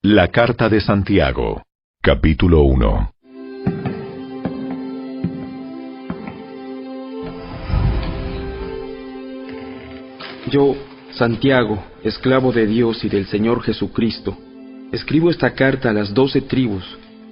La Carta de Santiago, capítulo 1. Yo, Santiago, esclavo de Dios y del Señor Jesucristo, escribo esta carta a las 12 tribus,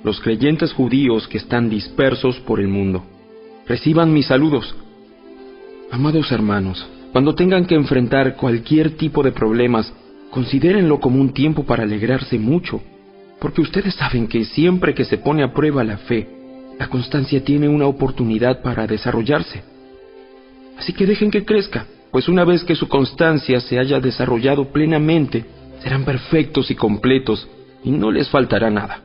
los creyentes judíos que están dispersos por el mundo. Reciban mis saludos. Amados hermanos, cuando tengan que enfrentar cualquier tipo de problemas, considérenlo como un tiempo para alegrarse mucho, porque ustedes saben que siempre que se pone a prueba la fe, la constancia tiene una oportunidad para desarrollarse. Así que dejen que crezca, pues una vez que su constancia se haya desarrollado plenamente, serán perfectos y completos, y no les faltará nada.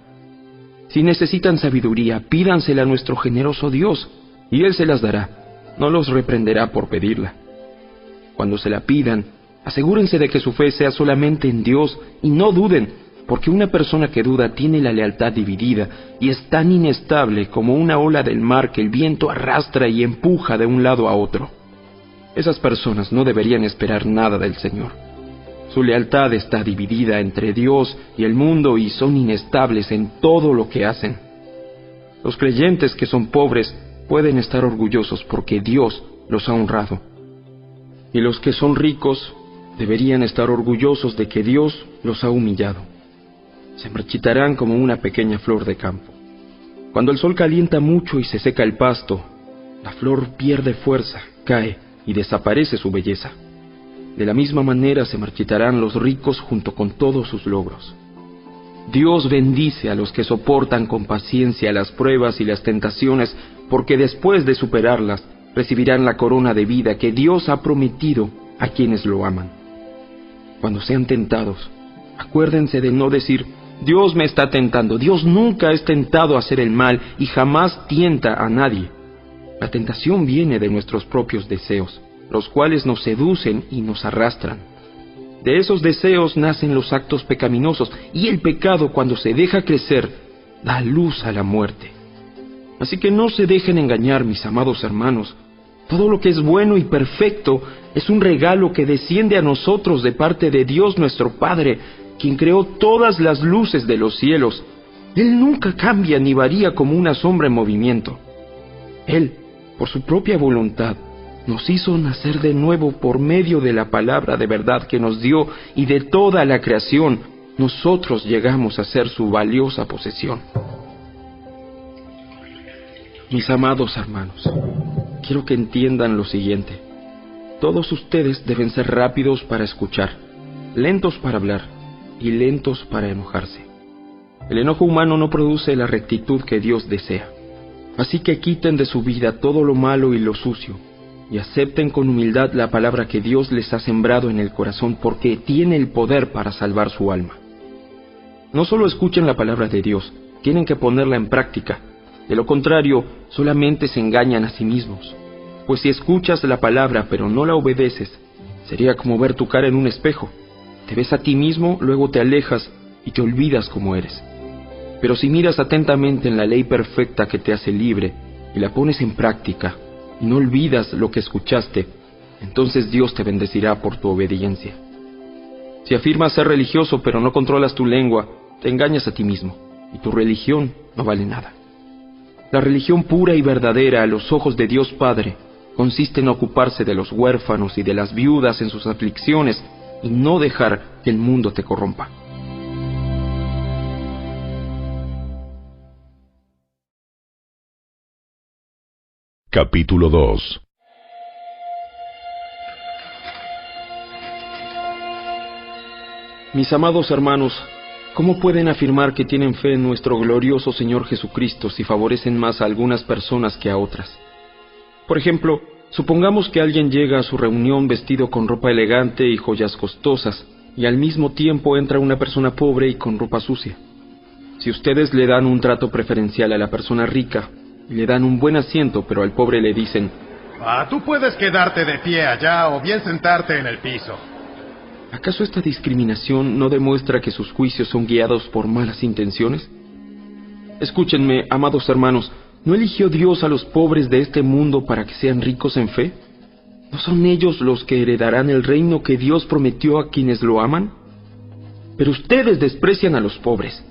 Si necesitan sabiduría, pídansela a nuestro generoso Dios, y Él se las dará, no los reprenderá por pedirla. Cuando se la pidan, asegúrense de que su fe sea solamente en Dios, y no duden, porque una persona que duda tiene la lealtad dividida, y es tan inestable como una ola del mar que el viento arrastra y empuja de un lado a otro. Esas personas no deberían esperar nada del Señor. Su lealtad está dividida entre Dios y el mundo y son inestables en todo lo que hacen. Los creyentes que son pobres pueden estar orgullosos porque Dios los ha honrado. Y los que son ricos deberían estar orgullosos de que Dios los ha humillado. Se marchitarán como una pequeña flor de campo. Cuando el sol calienta mucho y se seca el pasto, la flor pierde fuerza, cae y desaparece su belleza. De la misma manera se marchitarán los ricos junto con todos sus logros. Dios bendice a los que soportan con paciencia las pruebas y las tentaciones, porque después de superarlas, recibirán la corona de vida que Dios ha prometido a quienes lo aman. Cuando sean tentados, acuérdense de no decir, Dios me está tentando. Dios nunca es tentado a hacer el mal y jamás tienta a nadie. La tentación viene de nuestros propios deseos, los cuales nos seducen y nos arrastran. De esos deseos nacen los actos pecaminosos, y el pecado, cuando se deja crecer, da luz a la muerte. Así que no se dejen engañar, mis amados hermanos. Todo lo que es bueno y perfecto es un regalo que desciende a nosotros de parte de Dios nuestro Padre, quien creó todas las luces de los cielos. Él nunca cambia ni varía como una sombra en movimiento. Él, por su propia voluntad, nos hizo nacer de nuevo por medio de la palabra de verdad que nos dio, y de toda la creación nosotros llegamos a ser su valiosa posesión. Mis amados hermanos, quiero que entiendan lo siguiente. Todos ustedes deben ser rápidos para escuchar, lentos para hablar y lentos para enojarse. El enojo humano no produce la rectitud que Dios desea. Así que quiten de su vida todo lo malo y lo sucio, y acepten con humildad la palabra que Dios les ha sembrado en el corazón, porque tiene el poder para salvar su alma. No solo escuchen la palabra de Dios, tienen que ponerla en práctica. De lo contrario, solamente se engañan a sí mismos. Pues si escuchas la palabra pero no la obedeces, sería como ver tu cara en un espejo. Te ves a ti mismo, luego te alejas y te olvidas cómo eres. Pero si miras atentamente en la ley perfecta que te hace libre y la pones en práctica, y no olvidas lo que escuchaste, entonces Dios te bendecirá por tu obediencia. Si afirmas ser religioso pero no controlas tu lengua, te engañas a ti mismo, y tu religión no vale nada. La religión pura y verdadera a los ojos de Dios Padre consiste en ocuparse de los huérfanos y de las viudas en sus aflicciones, y no dejar que el mundo te corrompa. Capítulo 2. Mis amados hermanos, ¿cómo pueden afirmar que tienen fe en nuestro glorioso Señor Jesucristo si favorecen más a algunas personas que a otras? Por ejemplo, supongamos que alguien llega a su reunión vestido con ropa elegante y joyas costosas, y al mismo tiempo entra una persona pobre y con ropa sucia. Si ustedes le dan un trato preferencial a la persona rica, y le dan un buen asiento, pero al pobre le dicen, tú puedes quedarte de pie allá o bien sentarte en el piso. ¿Acaso esta discriminación no demuestra que sus juicios son guiados por malas intenciones? Escúchenme, amados hermanos, ¿no eligió Dios a los pobres de este mundo para que sean ricos en fe? ¿No son ellos los que heredarán el reino que Dios prometió a quienes lo aman? pero ustedes desprecian a los pobres.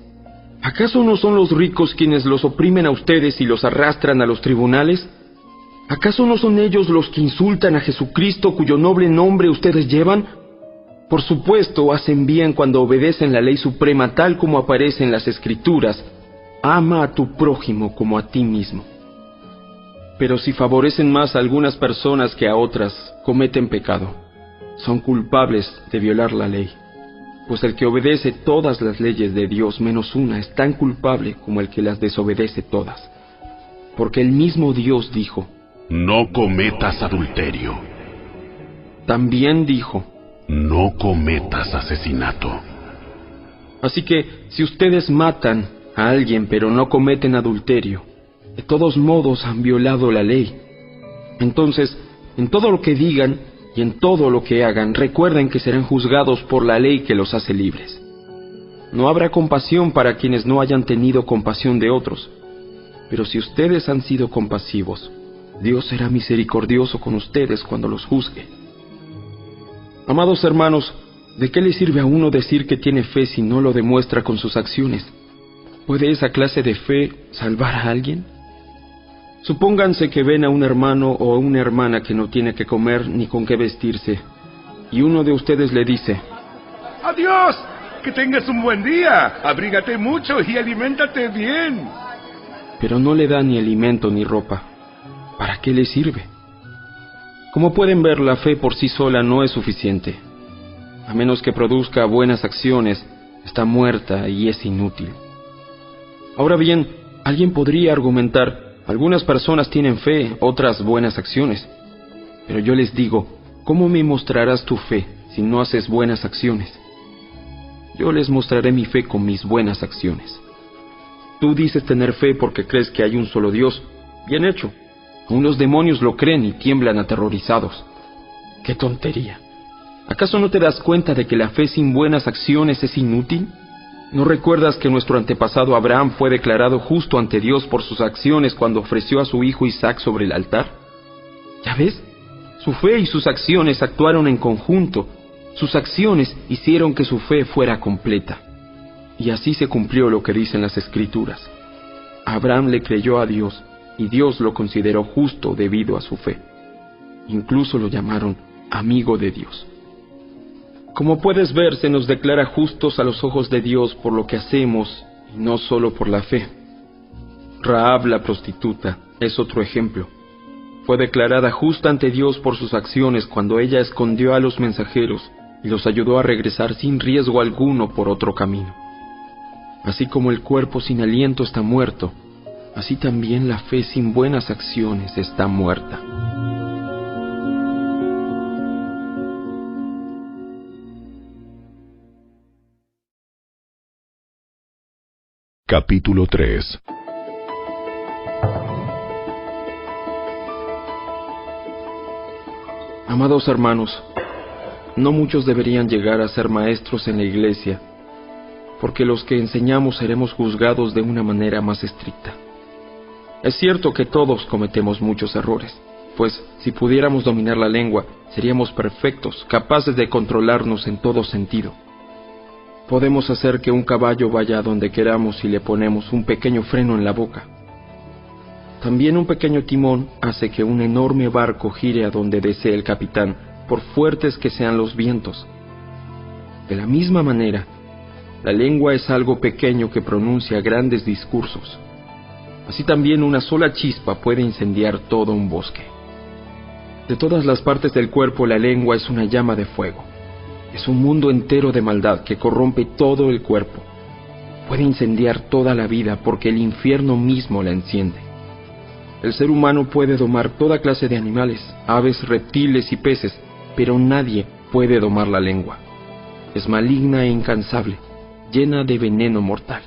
¿Acaso no son los ricos quienes los oprimen a ustedes y los arrastran a los tribunales? ¿Acaso no son ellos los que insultan a Jesucristo, cuyo noble nombre ustedes llevan? Por supuesto, hacen bien cuando obedecen la ley suprema tal como aparece en las Escrituras: ama a tu prójimo como a ti mismo. Pero si favorecen más a algunas personas que a otras, cometen pecado. Son culpables de violar la ley. Pues el que obedece todas las leyes de Dios menos una es tan culpable como el que las desobedece todas. Porque el mismo Dios dijo: no cometas adulterio. También dijo: no cometas asesinato. Así que, si ustedes matan a alguien pero no cometen adulterio, de todos modos han violado la ley. Entonces, en todo lo que digan y en todo lo que hagan, recuerden que serán juzgados por la ley que los hace libres. No habrá compasión para quienes no hayan tenido compasión de otros. Pero si ustedes han sido compasivos, Dios será misericordioso con ustedes cuando los juzgue. Amados hermanos, ¿de qué le sirve a uno decir que tiene fe si no lo demuestra con sus acciones? ¿Puede esa clase de fe salvar a alguien? Supónganse que ven a un hermano o a una hermana que no tiene que comer ni con qué vestirse, y uno de ustedes le dice: ¡Adiós! ¡Que tengas un buen día! Abrígate mucho y aliméntate bien. Pero no le da ni alimento ni ropa. ¿Para qué le sirve? Como pueden ver, la fe por sí sola no es suficiente. A menos que produzca buenas acciones, está muerta y es inútil. Ahora bien, alguien podría argumentar: algunas personas tienen fe, otras buenas acciones. Pero yo les digo, ¿cómo me mostrarás tu fe si no haces buenas acciones? Yo les mostraré mi fe con mis buenas acciones. Tú dices tener fe porque crees que hay un solo Dios. Bien hecho. Aún los demonios lo creen y tiemblan aterrorizados. ¡Qué tontería! ¿Acaso no te das cuenta de que la fe sin buenas acciones es inútil? ¿No recuerdas que nuestro antepasado Abraham fue declarado justo ante Dios por sus acciones cuando ofreció a su hijo Isaac sobre el altar? ¿Ya ves? Su fe y sus acciones actuaron en conjunto. Sus acciones hicieron que su fe fuera completa. Y así se cumplió lo que dicen las Escrituras. Abraham le creyó a Dios, y Dios lo consideró justo debido a su fe. Incluso lo llamaron amigo de Dios. Como puedes ver, se nos declara justos a los ojos de Dios por lo que hacemos, y no solo por la fe. Rahab, la prostituta, es otro ejemplo. Fue declarada justa ante Dios por sus acciones cuando ella escondió a los mensajeros y los ayudó a regresar sin riesgo alguno por otro camino. Así como el cuerpo sin aliento está muerto, así también la fe sin buenas acciones está muerta. Capítulo 3. Amados hermanos, no muchos deberían llegar a ser maestros en la iglesia, porque los que enseñamos seremos juzgados de una manera más estricta. Es cierto que todos cometemos muchos errores, pues si pudiéramos dominar la lengua, seríamos perfectos, capaces de controlarnos en todo sentido. Podemos hacer que un caballo vaya a donde queramos si le ponemos un pequeño freno en la boca. También un pequeño timón hace que un enorme barco gire a donde desee el capitán, por fuertes que sean los vientos. De la misma manera, la lengua es algo pequeño que pronuncia grandes discursos. Así también una sola chispa puede incendiar todo un bosque. De todas las partes del cuerpo, la lengua es una llama de fuego. Es un mundo entero de maldad que corrompe todo el cuerpo. Puede incendiar toda la vida porque el infierno mismo la enciende. El ser humano puede domar toda clase de animales, aves, reptiles y peces, pero nadie puede domar la lengua. Es maligna e incansable, llena de veneno mortal.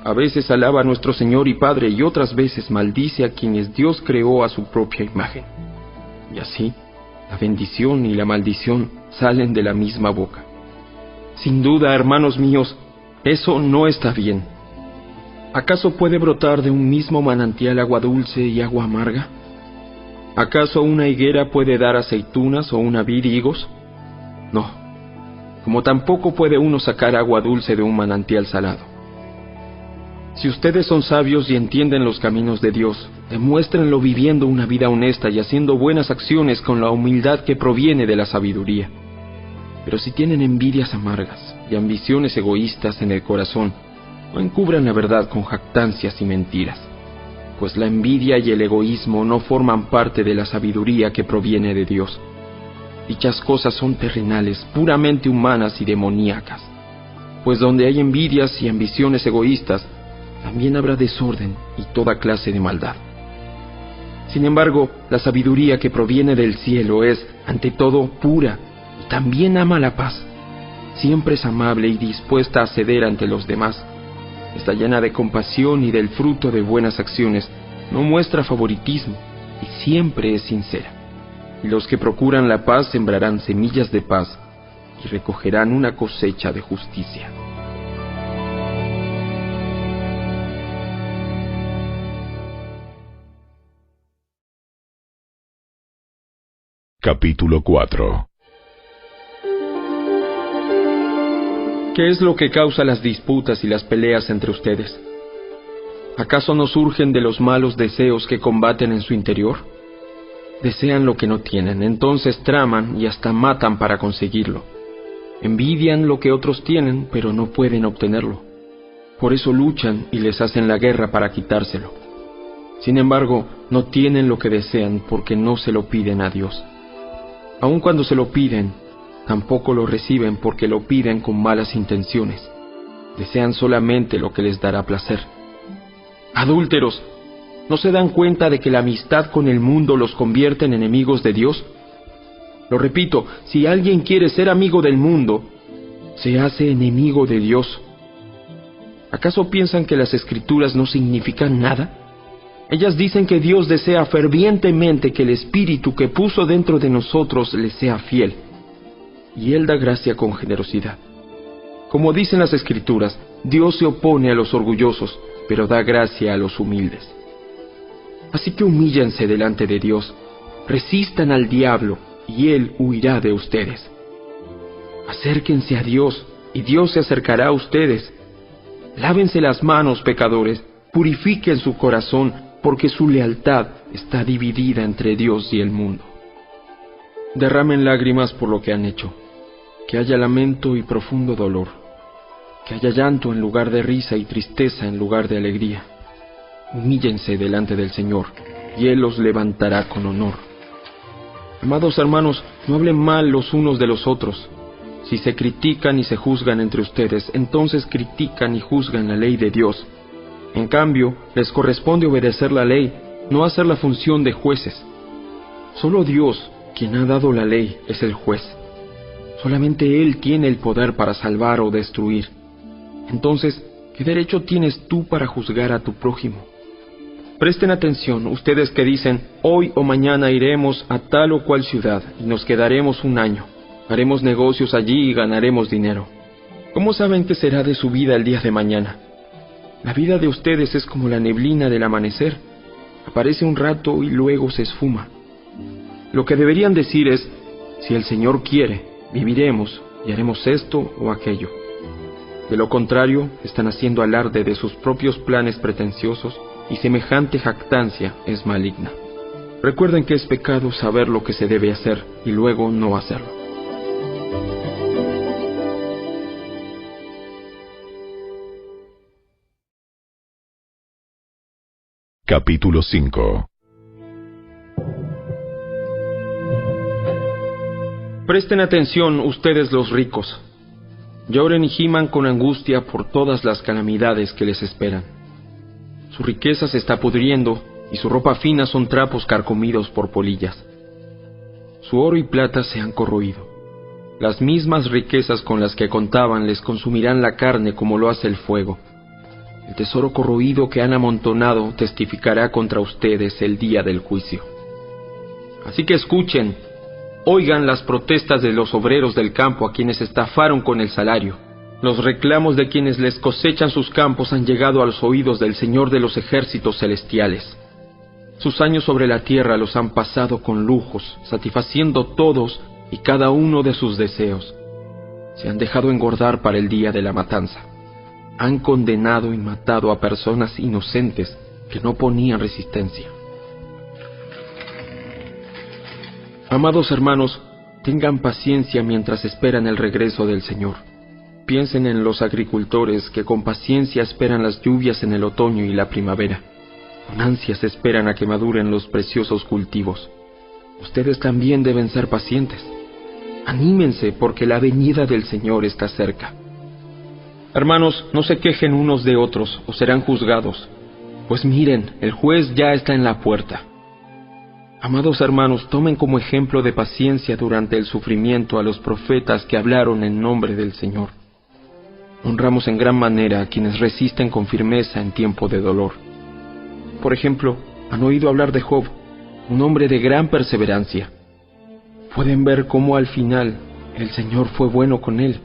A veces alaba a nuestro Señor y Padre y otras veces maldice a quienes Dios creó a su propia imagen. Y así, la bendición y la maldición salen de la misma boca. Sin duda, hermanos míos, eso no está bien. ¿Acaso puede brotar de un mismo manantial agua dulce y agua amarga? ¿Acaso una higuera puede dar aceitunas o una vid higos? No. como tampoco puede uno sacar agua dulce de un manantial salado. Si ustedes son sabios y entienden los caminos de Dios, demuéstrenlo viviendo una vida honesta y haciendo buenas acciones con la humildad que proviene de la sabiduría. Pero si tienen envidias amargas y ambiciones egoístas en el corazón, no encubran la verdad con jactancias y mentiras, pues la envidia y el egoísmo no forman parte de la sabiduría que proviene de Dios. Dichas cosas son terrenales, puramente humanas y demoníacas, pues donde hay envidias y ambiciones egoístas, también habrá desorden y toda clase de maldad. Sin embargo, la sabiduría que proviene del cielo es, ante todo, pura, y también ama la paz. Siempre es amable y dispuesta a ceder ante los demás. Está llena de compasión y del fruto de buenas acciones. No muestra favoritismo y siempre es sincera. Y los que procuran la paz sembrarán semillas de paz y recogerán una cosecha de justicia. Capítulo 4. ¿Qué es lo que causa las disputas y las peleas entre ustedes? ¿Acaso no surgen de los malos deseos que combaten en su interior? Desean lo que no tienen, entonces traman y hasta matan para conseguirlo. Envidian lo que otros tienen, pero no pueden obtenerlo. Por eso luchan y les hacen la guerra para quitárselo. Sin embargo, no tienen lo que desean porque no se lo piden a Dios. Aun cuando se lo piden, tampoco lo reciben porque lo piden con malas intenciones. Desean solamente lo que les dará placer. Adúlteros, ¿no se dan cuenta de que la amistad con el mundo los convierte en enemigos de Dios? Lo repito, si alguien quiere ser amigo del mundo, se hace enemigo de Dios. ¿Acaso piensan que las Escrituras no significan nada? Ellas dicen que Dios desea fervientemente que el Espíritu que puso dentro de nosotros le sea fiel, y Él da gracia con generosidad. Como dicen las Escrituras, Dios se opone a los orgullosos, pero da gracia a los humildes. Así que humíllense delante de Dios, resistan al diablo, y Él huirá de ustedes. Acérquense a Dios, y Dios se acercará a ustedes. Lávense las manos, pecadores, purifiquen su corazón, porque su lealtad está dividida entre Dios y el mundo. Derramen lágrimas por lo que han hecho, que haya lamento y profundo dolor, que haya llanto en lugar de risa y tristeza en lugar de alegría. Humíllense delante del Señor, y Él los levantará con honor. Amados hermanos, no hablen mal los unos de los otros. Si se critican y se juzgan entre ustedes, entonces critican y juzgan la ley de Dios. En cambio, les corresponde obedecer la ley, no hacer la función de jueces. Solo Dios, quien ha dado la ley, es el juez. Solamente Él tiene el poder para salvar o destruir. Entonces, ¿qué derecho tienes tú para juzgar a tu prójimo? Presten atención, ustedes que dicen, hoy o mañana iremos a tal o cual ciudad y nos quedaremos un año. Haremos negocios allí y ganaremos dinero. ¿Cómo saben qué será de su vida el día de mañana? La vida de ustedes es como la neblina del amanecer. Aparece un rato y luego se esfuma. Lo que deberían decir es, si el Señor quiere, viviremos y haremos esto o aquello. De lo contrario, están haciendo alarde de sus propios planes pretenciosos y semejante jactancia es maligna. Recuerden que es pecado saber lo que se debe hacer y luego no hacerlo. Capítulo 5. Presten atención ustedes los ricos. Lloren y giman con angustia por todas las calamidades que les esperan. Su riqueza se está pudriendo y su ropa fina son trapos carcomidos por polillas. Su oro y plata se han corroído. Las mismas riquezas con las que contaban les consumirán la carne como lo hace el fuego. El tesoro corroído que han amontonado testificará contra ustedes el día del juicio. Así que escuchen, oigan las protestas de los obreros del campo a quienes estafaron con el salario. Los reclamos de quienes les cosechan sus campos han llegado a los oídos del Señor de los ejércitos celestiales. Sus años sobre la tierra los han pasado con lujos, satisfaciendo todos y cada uno de sus deseos. Se han dejado engordar para el día de la matanza. Han condenado y matado a personas inocentes que no ponían resistencia. Amados hermanos, tengan paciencia mientras esperan el regreso del Señor. Piensen en los agricultores que con paciencia esperan las lluvias en el otoño y la primavera. Con ansias esperan a que maduren los preciosos cultivos. Ustedes también deben ser pacientes. Anímense porque la venida del Señor está cerca. Hermanos, no se quejen unos de otros o serán juzgados. Pues miren, el juez ya está en la puerta. Amados hermanos, tomen como ejemplo de paciencia durante el sufrimiento a los profetas que hablaron en nombre del Señor. Honramos en gran manera a quienes resisten con firmeza en tiempo de dolor. Por ejemplo, han oído hablar de Job, un hombre de gran perseverancia. Pueden ver cómo al final el Señor fue bueno con él,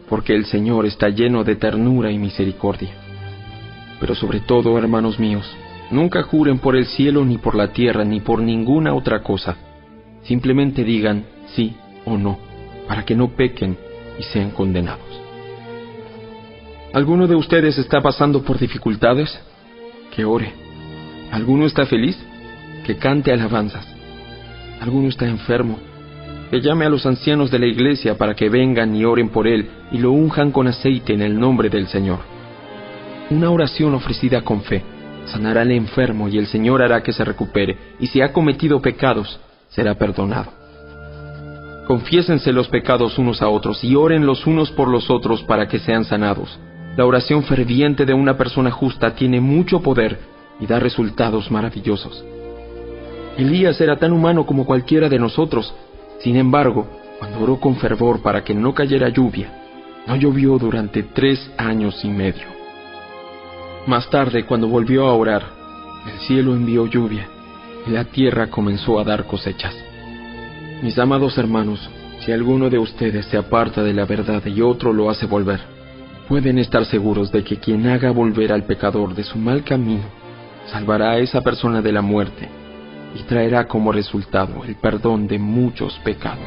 porque el Señor está lleno de ternura y misericordia. Pero sobre todo, hermanos míos, nunca juren por el cielo ni por la tierra ni por ninguna otra cosa. Simplemente digan sí o no, para que no pequen y sean condenados. ¿Alguno de ustedes está pasando por dificultades? Que ore. ¿Alguno está feliz? Que cante alabanzas. ¿Alguno está enfermo? Que llame a los ancianos de la iglesia para que vengan y oren por él y lo unjan con aceite en el nombre del Señor. Una oración ofrecida con fe sanará al enfermo y el Señor hará que se recupere, y si ha cometido pecados, será perdonado. Confiésense los pecados unos a otros y oren los unos por los otros para que sean sanados. La oración ferviente de una persona justa tiene mucho poder y da resultados maravillosos. Elías era tan humano como cualquiera de nosotros. Sin embargo, cuando oró con fervor para que no cayera lluvia, no llovió durante 3 años y medio. Más tarde, cuando volvió a orar, el cielo envió lluvia y la tierra comenzó a dar cosechas. Mis amados hermanos, si alguno de ustedes se aparta de la verdad y otro lo hace volver, pueden estar seguros de que quien haga volver al pecador de su mal camino, salvará a esa persona de la muerte y traerá como resultado el perdón de muchos pecados.